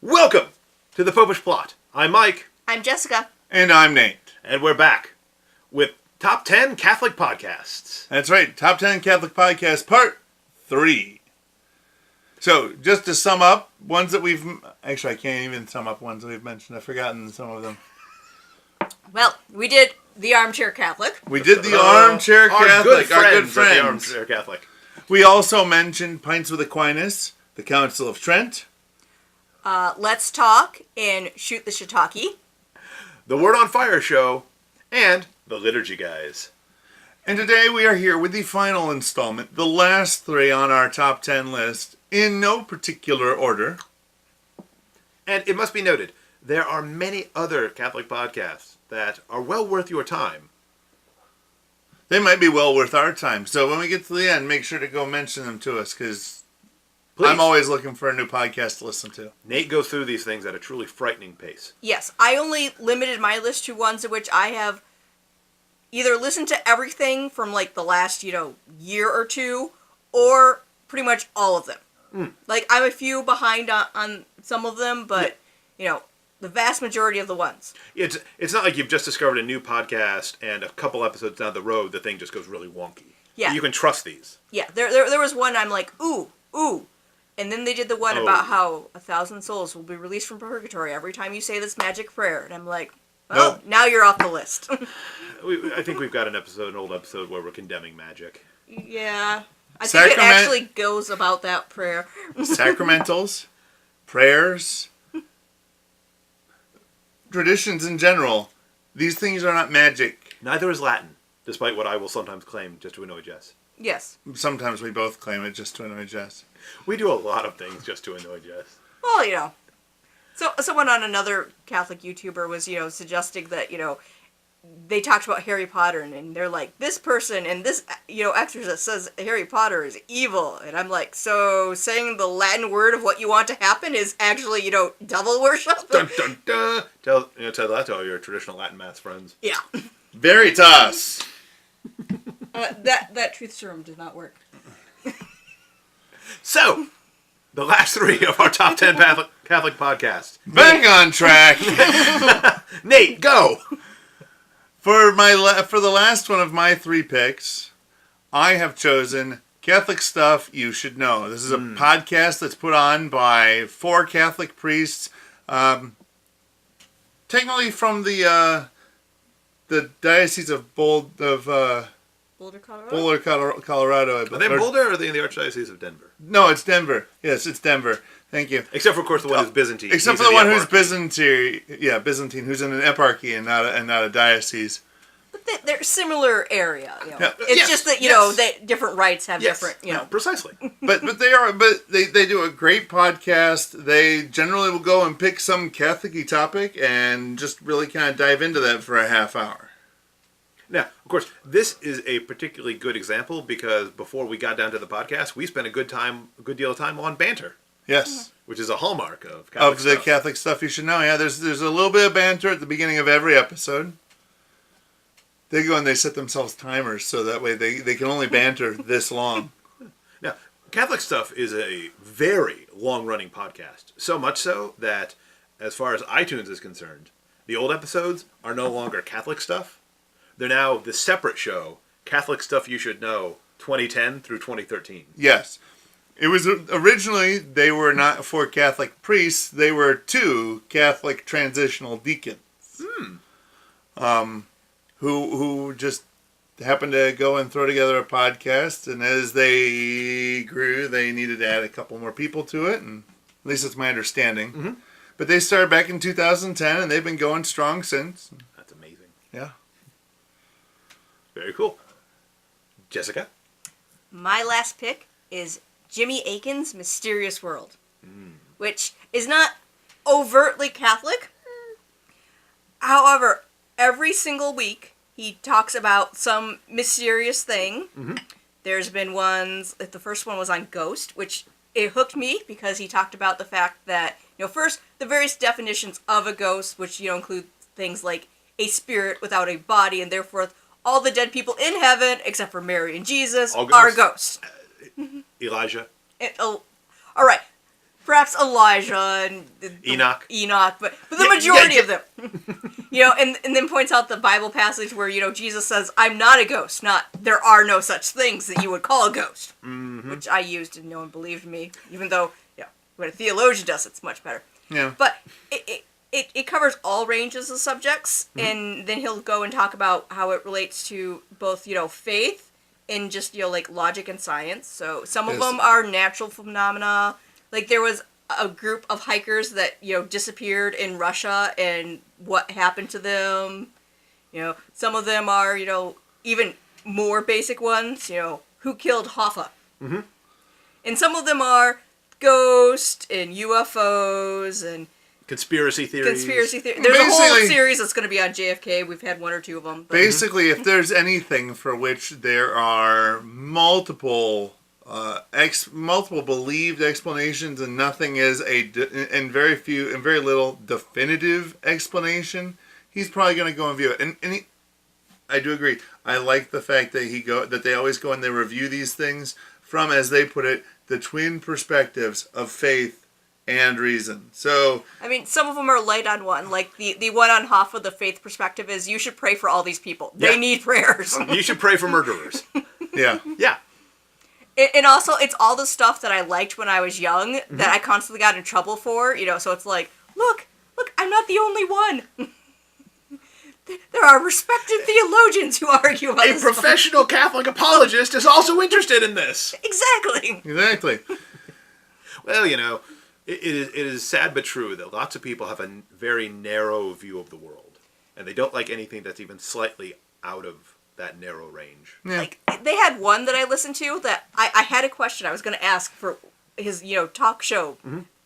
Welcome to the Popish Plot. I'm Mike. I'm Jessica. And I'm Nate. And we're back with Top 10 Catholic Podcasts. That's right, Top 10 Catholic Podcast Part 3. So, just to sum up, ones that we've... Actually, I can't even sum up ones that we've mentioned. I've forgotten some of them. Well, we did The Armchair Catholic. We did the Armchair Catholic, our good friends. The Armchair Catholic. We also mentioned Pints with Aquinas, the Council of Trent. Let's Talk and Shoot the Shiitake. The Word on Fire Show, and the Liturgy Guys. And today we are here with the final installment, the last three on our top 10 list, in no particular order. And it must be noted, there are many other Catholic podcasts that are well worth your time. They might be well worth our time. So when we get to the end, make sure to go mention them to us, because I'm always looking for a new podcast to listen to. Nate goes through these things at a truly frightening pace. Yes, I only limited my list to ones in which I have either listened to everything from like the last, year or two, or pretty much all of them. Like, I'm a few behind on some of them, but, the vast majority of the ones. It's not like you've just discovered a new podcast and a couple episodes down the road, the thing just goes really wonky. Yeah. You can trust these. Yeah, there was one I'm like, ooh. And then they did the one about how 1,000 souls will be released from purgatory every time you say this magic prayer. And I'm like, well, Nope. Now you're off the list. I think we've got an old episode where we're condemning magic. Yeah. I think it actually goes about that prayer. Sacramentals, prayers, traditions in general. These things are not magic. Neither is Latin, despite what I will sometimes claim just to annoy Jess. Yes. Sometimes we both claim it just to annoy Jess. We do a lot of things just to annoy Jess. Well, So someone on another Catholic YouTuber was, suggesting that, they talked about Harry Potter and they're like, this person and this, exorcist says Harry Potter is evil. And I'm like, so saying the Latin word of what you want to happen is actually, devil worship? Dun, dun, dun. Tell that to all your traditional Latin math friends. Yeah. Veritas. That truth serum did not work. So, the last three of our top 10 Catholic podcasts. Back on track. Nate, go! For the last one of my three picks, I have chosen Catholic Stuff You Should Know. This is a podcast that's put on by 4 Catholic priests, technically from the Diocese of Boulder, Colorado. Are they in Boulder or are they in the Archdiocese of Denver? No, it's Denver. Yes, it's Denver. Thank you. Except for, of course, the one who's Byzantine. Except for the one who's Byzantine. Yeah, Byzantine, who's in an eparchy and not a diocese. But they're similar area. Yeah. It's just that that different rites have different. Precisely. But they do a great podcast. They generally will go and pick some Catholic-y topic and just really kind of dive into that for a half hour. Now, of course, this is a particularly good example because before we got down to the podcast, we spent a good deal of time on banter. Yes. Which is a hallmark of Catholic stuff. Catholic Stuff You Should Know. Yeah, there's a little bit of banter at the beginning of every episode. They go and they set themselves timers so that way they can only banter this long. Now, Catholic Stuff is a very long-running podcast. So much so that, as far as iTunes is concerned, the old episodes are no longer Catholic Stuff. They're now the separate show, Catholic Stuff You Should Know, 2010 through 2013. Yes. It was originally, they were not 4 Catholic priests, they were 2 Catholic transitional deacons. Who just happened to go and throw together a podcast, and as they grew, they needed to add a couple more people to it, and at least that's my understanding. Mm-hmm. But they started back in 2010, and they've been going strong since. That's amazing. Yeah. Very cool. Jessica? My last pick is Jimmy Akin's Mysterious World, which is not overtly Catholic. However, every single week he talks about some mysterious thing. Mm-hmm. There's been ones, the first one was on Ghost, which it hooked me because he talked about the fact that, first, the various definitions of a ghost, which, include things like a spirit without a body, and therefore all the dead people in heaven, except for Mary and Jesus, are ghosts. Elijah. All right. Perhaps Elijah and Enoch. but the majority of them. And then points out the Bible passage where, Jesus says, I'm not a ghost, not, there are no such things that you would call a ghost. Mm-hmm. Which I used and no one believed me, even though, when a theologian does it's much better. Yeah. But it covers all ranges of subjects, and then he'll go and talk about how it relates to both, faith and just, like logic and science. So some of them are natural phenomena. Like there was a group of hikers that, disappeared in Russia and what happened to them. Some of them are, even more basic ones, who killed Hoffa. Mm-hmm. And some of them are ghosts and UFOs and conspiracy theories. There's a whole series that's going to be on JFK. We've had one or two of them. But. Basically, if there's anything for which there are multiple believed explanations and nothing is and very little definitive explanation, he's probably going to go and view it. And I do agree. I like the fact that they always go and they review these things from, as they put it, the twin perspectives of faith and reason. So, I mean, some of them are light on one. Like the one on Hoffa, the faith perspective is you should pray for all these people. They need prayers. You should pray for murderers. Yeah. Yeah. And also, it's all the stuff that I liked when I was young that I constantly got in trouble for. So it's like, look, I'm not the only one. There are respected theologians who argue about this. A professional Catholic apologist is also interested in this. Exactly. Well, it is sad but true that lots of people have a very narrow view of the world, and they don't like anything that's even slightly out of that narrow range. Yeah. Like, they had one that I listened to that I had a question I was going to ask for his, talk show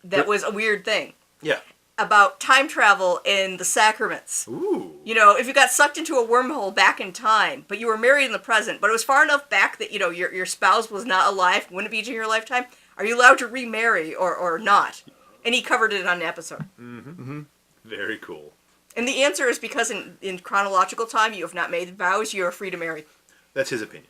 that was a weird thing. Yeah. About time travel and the sacraments. Ooh. If you got sucked into a wormhole back in time, but you were married in the present, but it was far enough back that, your spouse was not alive, wouldn't be in your lifetime, are you allowed to remarry or not? And he covered it on an episode. Mm-hmm. Mm-hmm. Very cool. And the answer is because in chronological time you have not made vows, you are free to marry. That's his opinion.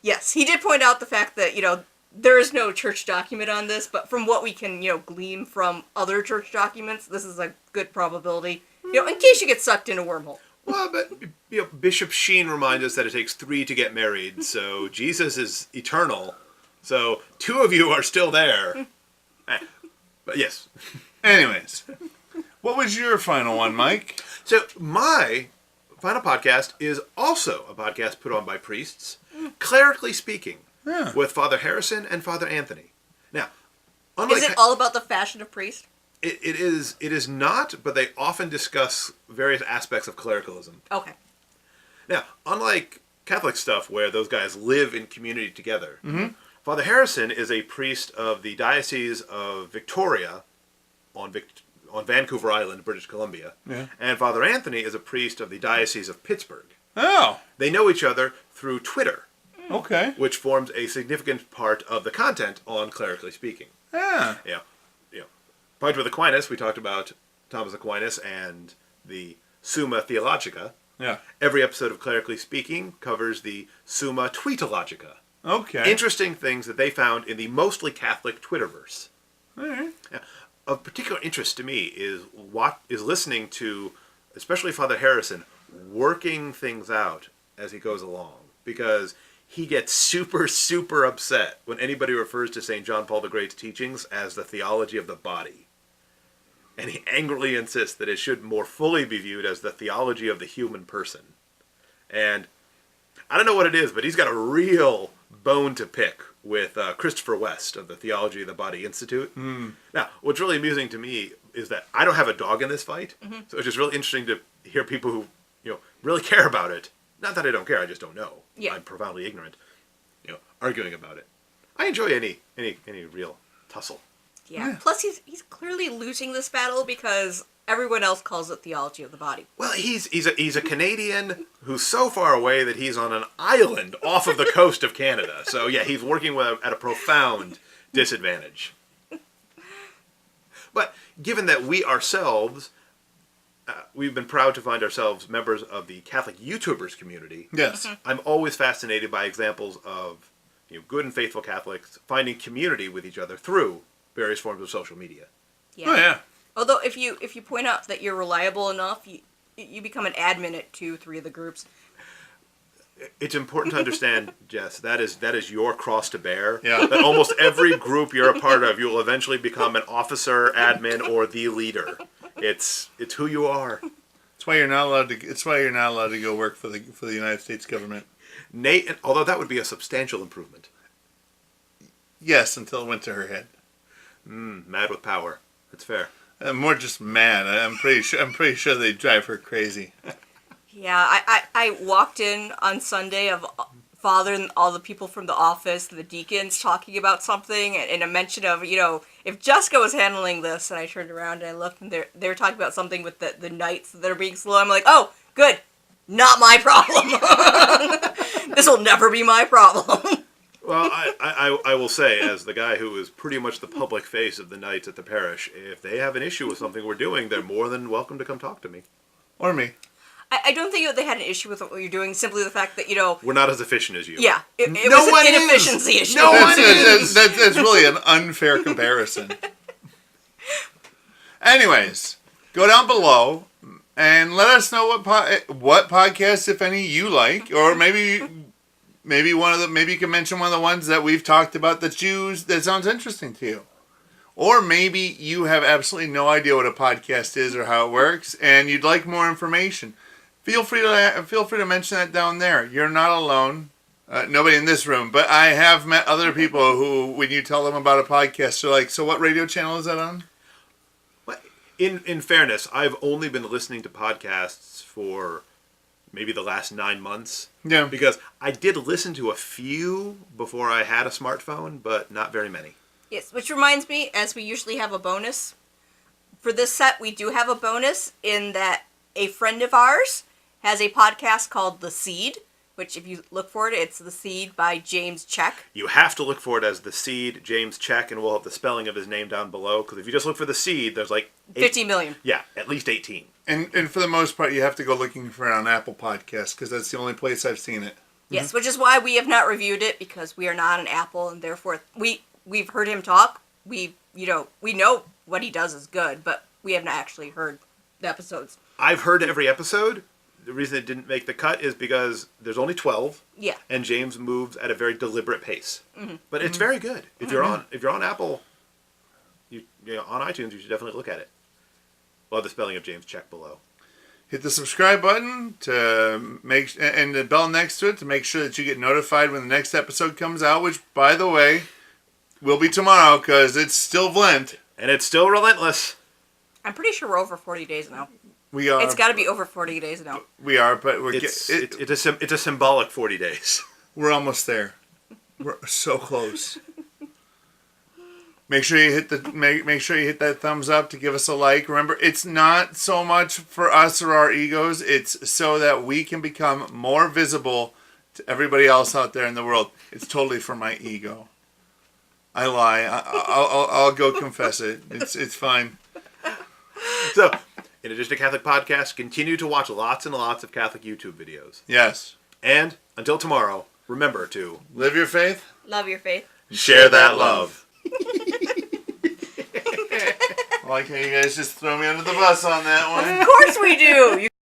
Yes, he did point out the fact that, there is no church document on this, but from what we can, glean from other church documents, this is a good probability, in case you get sucked in a wormhole. Well, but, Bishop Sheen reminds us that it takes 3 to get married, so Jesus is eternal, so 2 of you are still there. But yes. Anyways, what was your final one, Mike? So my final podcast is also a podcast put on by priests, clerically speaking. Yeah. With Father Harrison and Father Anthony. Now, unlike is it all about the fashion of priest? It is not, but they often discuss various aspects of clericalism. Okay. Now, unlike Catholic stuff where those guys live in community together, Father Harrison is a priest of the Diocese of Victoria on Vancouver Island, British Columbia. Yeah. And Father Anthony is a priest of the Diocese of Pittsburgh. Oh. They know each other through Twitter. Okay. Which forms a significant part of the content on Clerically Speaking. Yeah. Point with Aquinas, we talked about Thomas Aquinas and the Summa Theologica. Yeah. Every episode of Clerically Speaking covers the Summa Tweetologica. Okay. Interesting things that they found in the mostly Catholic Twitterverse. All right. Of particular interest to me is listening to, especially Father Harrison, working things out as he goes along. Because he gets super, super upset when anybody refers to St. John Paul the Great's teachings as the theology of the body. And he angrily insists that it should more fully be viewed as the theology of the human person. And I don't know what it is, but he's got a real bone to pick with Christopher West of the Theology of the Body Institute. Now, what's really amusing to me is that I don't have a dog in this fight, so it's just really interesting to hear people who really care about it. Not that I don't care, I just don't know. Yeah. I'm profoundly ignorant. Arguing about it. I enjoy any real tussle. Yeah. Plus, he's clearly losing this battle because everyone else calls it theology of the body. Well, he's a Canadian who's so far away that he's on an island off of the coast of Canada. So yeah, he's working at a profound disadvantage. But given that we ourselves, we've been proud to find ourselves members of the Catholic YouTubers community. Yes. I'm always fascinated by examples of good and faithful Catholics finding community with each other through various forms of social media. Yeah. Oh yeah. Although if you point out that you're reliable enough, you become an admin at 2-3 of the groups. It's important to understand, Jess, that is your cross to bear. Yeah. That almost every group you're a part of, you will eventually become an officer, admin, or the leader. It's who you are. That's why you're not allowed to. It's why you're not allowed to go work for the United States government. Nate, although that would be a substantial improvement. Yes, until it went to her head. Mad with power. That's fair. I'm more just mad. I'm pretty sure they drive her crazy. Yeah, I walked in on Sunday of Father and all the people from the office, the deacons, talking about something, and a mention of, if Jessica was handling this, and I turned around and I looked, and they were talking about something with the knights that are being slow. I'm like, oh, good. Not my problem. This will never be my problem. Well, I will say, as the guy who is pretty much the public face of the Knights at the parish, if they have an issue with something we're doing, they're more than welcome to come talk to me. Or me. I don't think they had an issue with what you're doing, simply the fact that, We're not as efficient as you. Yeah, it was an inefficiency issue. No one is! That's really an unfair comparison. Anyways, go down below and let us know what podcasts, if any, you like, or maybe you can mention one of the ones that we've talked about that sounds interesting to you. Or maybe you have absolutely no idea what a podcast is or how it works, and you'd like more information. Feel free to mention that down there. You're not alone. Nobody in this room, but I have met other people who, when you tell them about a podcast, they're like, "So what radio channel is that on?" In fairness, I've only been listening to podcasts for maybe the last 9 months. Yeah. Because I did listen to a few before I had a smartphone, but not very many. Yes, which reminds me, as we usually have a bonus, for this set we do have a bonus in that a friend of ours has a podcast called The Seed, which if you look for it, it's The Seed by James Check. You have to look for it as The Seed, James Check, and we'll have the spelling of his name down below, because if you just look for The Seed, there's like 50 million. Yeah, at least 18. And for the most part, you have to go looking for it on Apple Podcasts, because that's the only place I've seen it. Yes, which is why we have not reviewed it, because we are not an Apple, and therefore we've heard him talk. We know what he does is good, but we have not actually heard the episodes. I've heard every episode. The reason it didn't make the cut is because there's only 12. Yeah. And James moves at a very deliberate pace. Mm-hmm. But it's very good. If you're on Apple, on iTunes, you should definitely look at it. We'll have the spelling of James Check below. Hit the subscribe button and the bell next to it to make sure that you get notified when the next episode comes out, which, by the way, will be tomorrow because it's still vLent. And it's still relentless. I'm pretty sure we're over 40 days now. We are. It's got to be over 40 days now. We are, but It's a symbolic 40 days. We're almost there. We're so close. Make sure you hit that thumbs up to give us a like. Remember, it's not so much for us or our egos. It's so that we can become more visible to everybody else out there in the world. It's totally for my ego. I lie. I'll go confess it. It's fine. So, in addition to Catholic podcasts, continue to watch lots and lots of Catholic YouTube videos. Yes. And until tomorrow, remember to live your faith. Love your faith. Share that love. I like how you guys just throw me under the bus on that one. Of course we do.